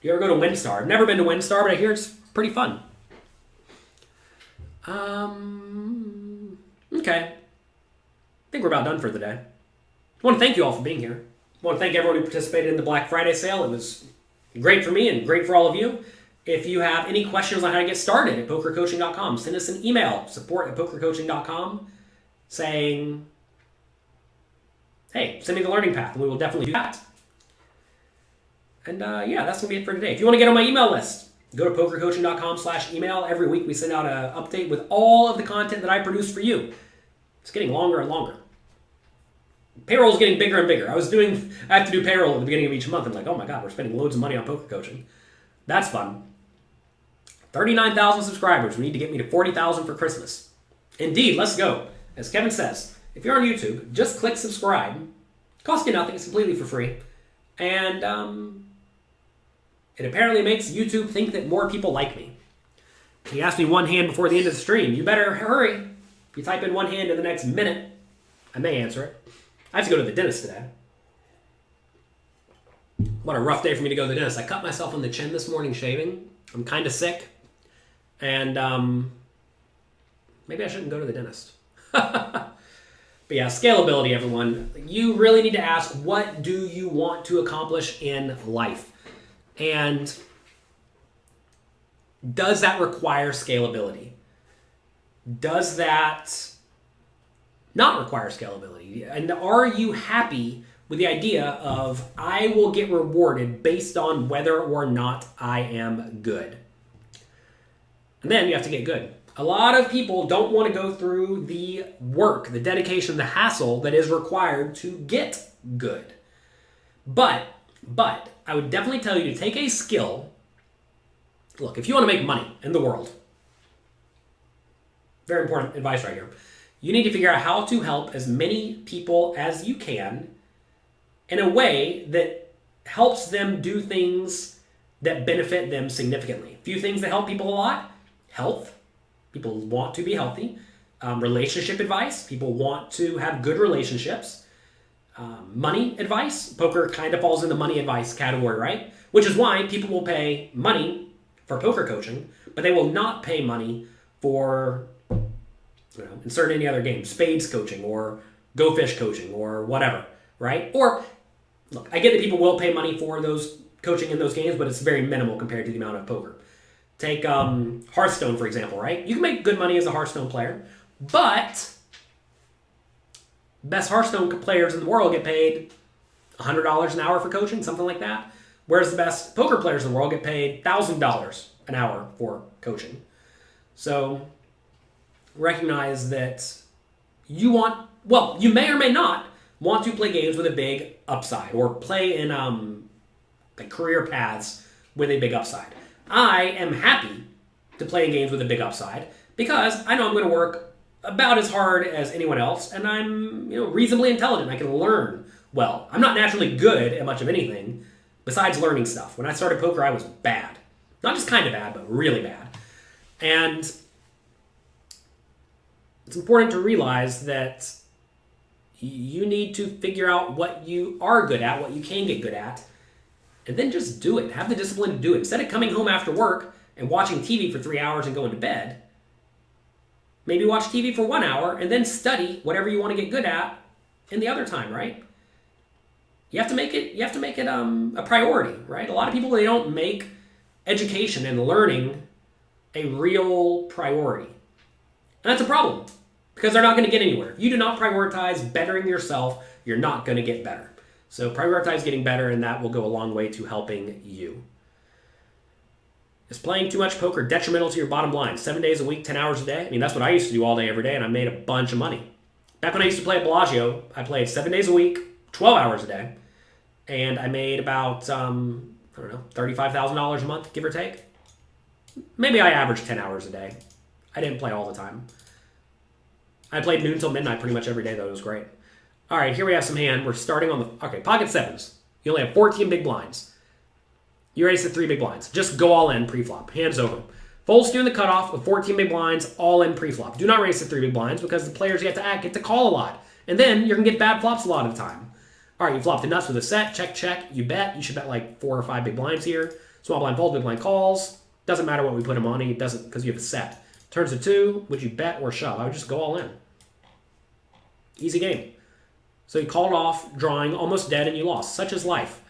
you ever go to WinStar? I've never been to WinStar, but I hear it's pretty fun. Okay. I think we're about done for the day. I want to thank you all for being here. I want to thank everyone who participated in the Black Friday sale. It was great for me and great for all of you. If you have any questions on how to get started at pokercoaching.com, send us an email, support@pokercoaching.com, saying, hey, send me the learning path, and we will definitely do that. And that's going to be it for today. If you want to get on my email list, go to pokercoaching.com/email. Every week we send out an update with all of the content that I produce for you. It's getting longer and longer. Payroll is getting bigger and bigger. I have to do payroll at the beginning of each month. I'm like, oh my God, we're spending loads of money on poker coaching. That's fun. 39,000 subscribers. We need to get me to 40,000 for Christmas. Indeed, let's go. As Kevin says, if you're on YouTube, just click subscribe. It costs you nothing. It's completely for free. And it apparently makes YouTube think that more people like me. He asked me one hand before the end of the stream. You better hurry. If you type in one hand in the next minute, I may answer it. I have to go to the dentist today. What a rough day for me to go to the dentist. I cut myself on the chin this morning shaving. I'm kind of sick. And maybe I shouldn't go to the dentist. But yeah, scalability, everyone. You really need to ask, what do you want to accomplish in life? And does that require scalability? Does that not require scalability? And are you happy with the idea of I will get rewarded based on whether or not I am good? And then you have to get good. A lot of people don't want to go through the work, the dedication, the hassle that is required to get good. But I would definitely tell you to take a skill. Look, if you want to make money in the world, very important advice right here. You need to figure out how to help as many people as you can in a way that helps them do things that benefit them significantly. A few things that help people a lot: health. People want to be healthy. Relationship advice. People want to have good relationships. Money advice. Poker kind of falls in the money advice category, right? Which is why people will pay money for poker coaching, but they will not pay money for, insert any other game, spades coaching or go fish coaching or whatever, right? Or, look, I get that people will pay money for those coaching in those games, but it's very minimal compared to the amount of poker. Take Hearthstone, for example, right? You can make good money as a Hearthstone player, but best Hearthstone players in the world get paid $100 an hour for coaching, something like that. Whereas the best poker players in the world get paid $1,000 an hour for coaching. So recognize that you may or may not want to play games with a big upside or play in career paths with a big upside. I am happy to play in games with a big upside because I know I'm going to work about as hard as anyone else, and I'm reasonably intelligent. I can learn well. I'm not naturally good at much of anything besides learning stuff. When I started poker, I was bad. Not just kind of bad, but really bad. And it's important to realize that you need to figure out what you are good at, what you can get good at, and then just do it. Have the discipline to do it. Instead of coming home after work and watching TV for 3 hours and going to bed, maybe watch TV for 1 hour and then study whatever you want to get good at in the other time, right? You have to make it a priority, right? A lot of people, they don't make education and learning a real priority. And that's a problem because they're not going to get anywhere. If you do not prioritize bettering yourself, you're not going to get better. So prioritize getting better, and that will go a long way to helping you. Is playing too much poker detrimental to your bottom line? 7 days a week, 10 hours a day? I mean, that's what I used to do all day, every day, and I made a bunch of money. Back when I used to play at Bellagio, I played 7 days a week, 12 hours a day, and I made about, $35,000 a month, give or take. Maybe I averaged 10 hours a day. I didn't play all the time. I played noon till midnight pretty much every day, though. It was great. All right, here we have some hand. We're starting on pocket sevens. You only have 14 big blinds. You raise to 3 big blinds. Just go all in pre-flop. Hands over. Full stew in the cutoff with 14 big blinds, all in pre-flop. Do not raise to 3 big blinds because the players you have to act get to call a lot. And then you're going to get bad flops a lot of the time. All right, you flop the nuts with a set. Check, check. You bet. You should bet like 4 or 5 big blinds here. Small blind folds, big blind calls. Doesn't matter what we put them on. It doesn't because you have a set. Turns to 2. Would you bet or shove? I would just go all in. Easy game. So you called off, drawing, almost dead, and you lost. Such is life.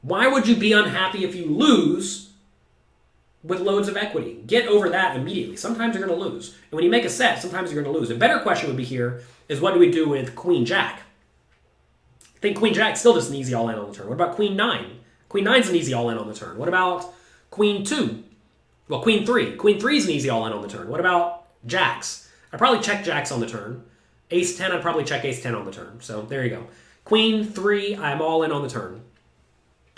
Why would you be unhappy if you lose with loads of equity? Get over that immediately. Sometimes you're going to lose. And when you make a set, sometimes you're going to lose. A better question would be here is what do we do with Queen Jack? I think Queen Jack still just an easy all-in on the turn. What about Queen 9? Queen 9's an easy all-in on the turn. What about Queen 2? Well, Queen 3. Queen 3's an easy all-in on the turn. What about Jacks? I'd probably check Jacks on the turn. Ace 10, I'd probably check Ace 10 on the turn. So there you go. Queen 3, I'm all in on the turn.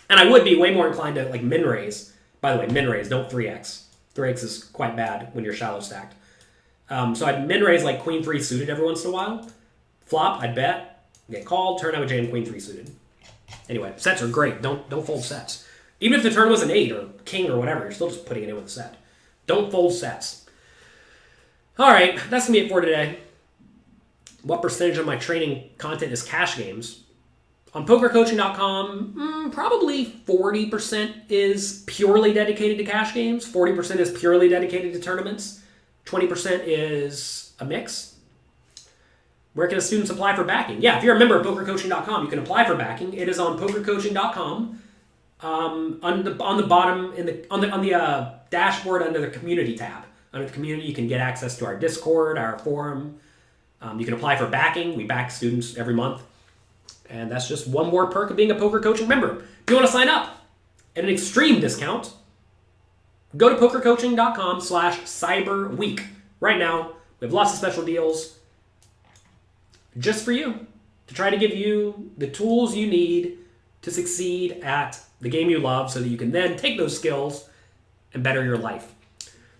And I would be way more inclined to min raise. By the way, min raise, don't 3x. 3x is quite bad when you're shallow stacked. So I'd min raise like Queen 3 suited every once in a while. Flop, I'd bet. Get called. Turn, I would jam Queen 3 suited. Anyway, sets are great. Don't fold sets. Even if the turn was an 8 or king or whatever, you're still just putting it in with a set. Don't fold sets. All right, that's going to be it for today. What percentage of my training content is cash games? On pokercoaching.com, probably 40% is purely dedicated to cash games. 40% is purely dedicated to tournaments. 20% is a mix. Where can students apply for backing? Yeah, if you're a member of pokercoaching.com, you can apply for backing. It is on pokercoaching.com. on the bottom on the dashboard under the community tab. Under the community, you can get access to our Discord, our forum. You can apply for backing. We back students every month. And that's just one more perk of being a poker coaching member. If you want to sign up at an extreme discount, go to pokercoaching.com/cyberweek. Right now, we have lots of special deals just for you to try to give you the tools you need to succeed at the game you love so that you can then take those skills and better your life.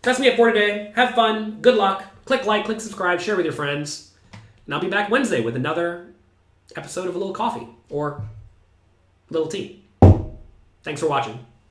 That's me for today. Have fun. Good luck. Click like, click subscribe, share with your friends. And I'll be back Wednesday with another episode of A Little Coffee or A Little Tea. Thanks for watching.